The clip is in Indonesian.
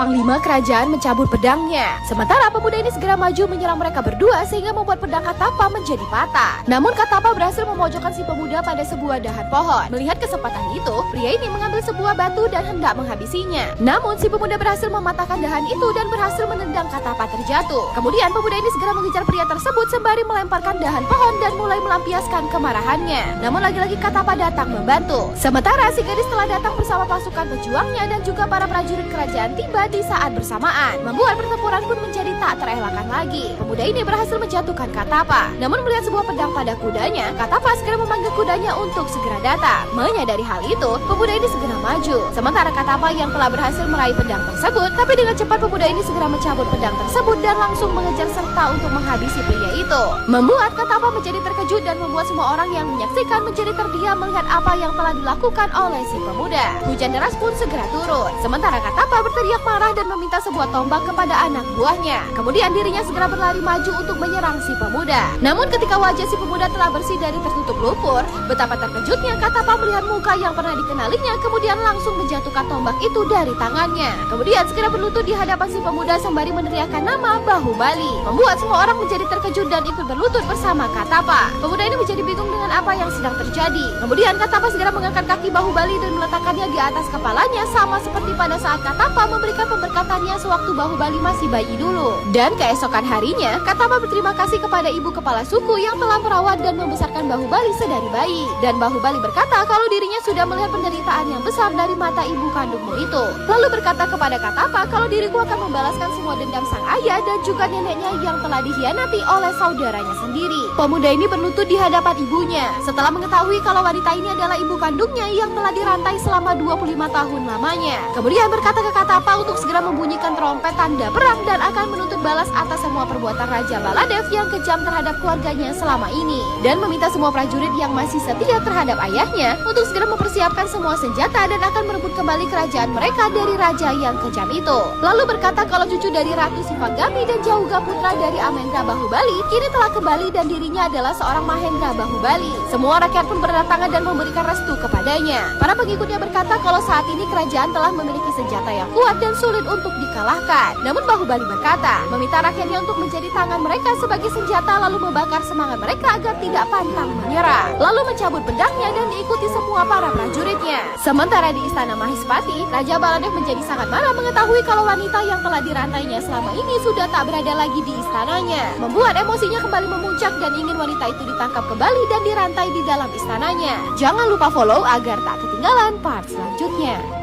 Panglima kerajaan mencabut pedangnya. Sementara pemuda ini segera maju menyerang mereka berdua sehingga membuat pedang Katapa menjadi patah. Namun Katapa berhasil memojokkan si pemuda pada sebuah dahan pohon. Melihat kesempatan itu, pria ini mengambil sebuah batu dan hendak menghabisinya. Namun si pemuda berhasil mematahkan dahan itu dan berhasil menendang Katapa terjatuh. Kemudian pemuda ini segera mengejar pria tersebut sembari melemparkan dahan pohon dan mulai melampiaskan kemarahannya. Namun lagi-lagi Katapa datang membantu. Sementara si gadis telah datang bersama pasukan pejuangnya dan juga para prajurit kerajaan tiba di saat bersamaan, membuat pertempuran pun menjadi tak terelakkan lagi. Pemuda ini berhasil menjatuhkan Katapa. Namun melihat sebuah pedang pada kudanya, Katapa segera memanggil kudanya untuk segera datang. Menyadari hal itu, pemuda ini segera maju. Sementara Katapa yang telah berhasil meraih pedang tersebut, tapi dengan cepat pemuda ini segera mencabut pedang tersebut dan langsung mengejar serta untuk menghabisi pria itu. Membuat Katapa menjadi terkejut dan membuat semua orang yang menyaksikan menjadi terdiam melihat apa yang telah dilakukan oleh si pemuda. Hujan deras pun segera turun. Sementara Katapa berteriak marah dan meminta sebuah tombak kepada anak buahnya. Kemudian dirinya segera berlari maju untuk menyerang si pemuda. Namun ketika wajah si pemuda telah bersih dari tertutup lumpur, betapa terkejutnya Katapa melihat muka yang pernah dikenalinya, kemudian langsung menjatuhkan tombak itu dari tangannya. Kemudian segera berlutut di hadapan si pemuda sembari meneriakkan nama Bahubali, membuat semua orang menjadi terkejut dan ikut berlutut bersama Katapa. Pemuda ini menjadi bingung dengan apa yang sedang terjadi. Kemudian Katapa segera mengangkat kaki Bahubali dan meletakkannya di atas kepalanya, sama seperti pada saat Katapa memberikan pemberkatannya sewaktu Bahubali masih bayi dulu. Dan keesokan harinya, Katapa berterima kasih kepada ibu kepala suku yang telah merawat dan membesarkan Bahubali sedari bayi. Dan Bahubali berkata kalau dirinya sudah melihat penderitaan yang besar dari mata ibu kandungmu itu. Lalu berkata kepada Katapa kalau diriku akan membalaskan semua dendam sang ayah dan juga neneknya yang telah dikhianati oleh saudaranya sendiri. Pemuda ini berlutut di hadapan ibunya setelah mengetahui kalau wanita ini adalah ibu kandungnya yang telah dirantai selama 25 tahun lamanya. Kemudian berkata ke Katapa untuk segera membunyikan trompet tanda perang dan akan menuntut balas atas semua perbuatan Raja Baladev yang kejam terhadap keluarganya selama ini, dan meminta semua prajurit yang masih setia terhadap ayahnya untuk segera mempersiapkan semua senjata dan akan merebut kembali kerajaan mereka dari raja yang kejam itu. Lalu berkata kalau cucu dari Ratu Sivagami dan Jauga putra dari Amendra Bahubali kini telah kembali dan dirinya adalah seorang Mahendra Bahubali. Semua rakyat pun berdatangan dan memberikan restu kepadanya. Para pengikutnya berkata kalau saat ini kerajaan telah memiliki senjata yang kuat dan sulit untuk dikalahkan. Namun Bahubali berkata, meminta rakyatnya untuk menjadi tangan mereka sebagai senjata lalu membakar semangat mereka agar tidak pantang menyerah. Lalu mencabut pedangnya dan diikuti semua para prajuritnya. Sementara di istana Mahispati, Raja Baladev menjadi sangat marah mengetahui kalau wanita yang telah dirantainya selama ini sudah tak berada lagi di istananya. Membuat emosinya kembali memuncak dan ingin wanita itu ditangkap kembali dan dirantai di dalam istananya. Jangan lupa follow agar tak ketinggalan part selanjutnya.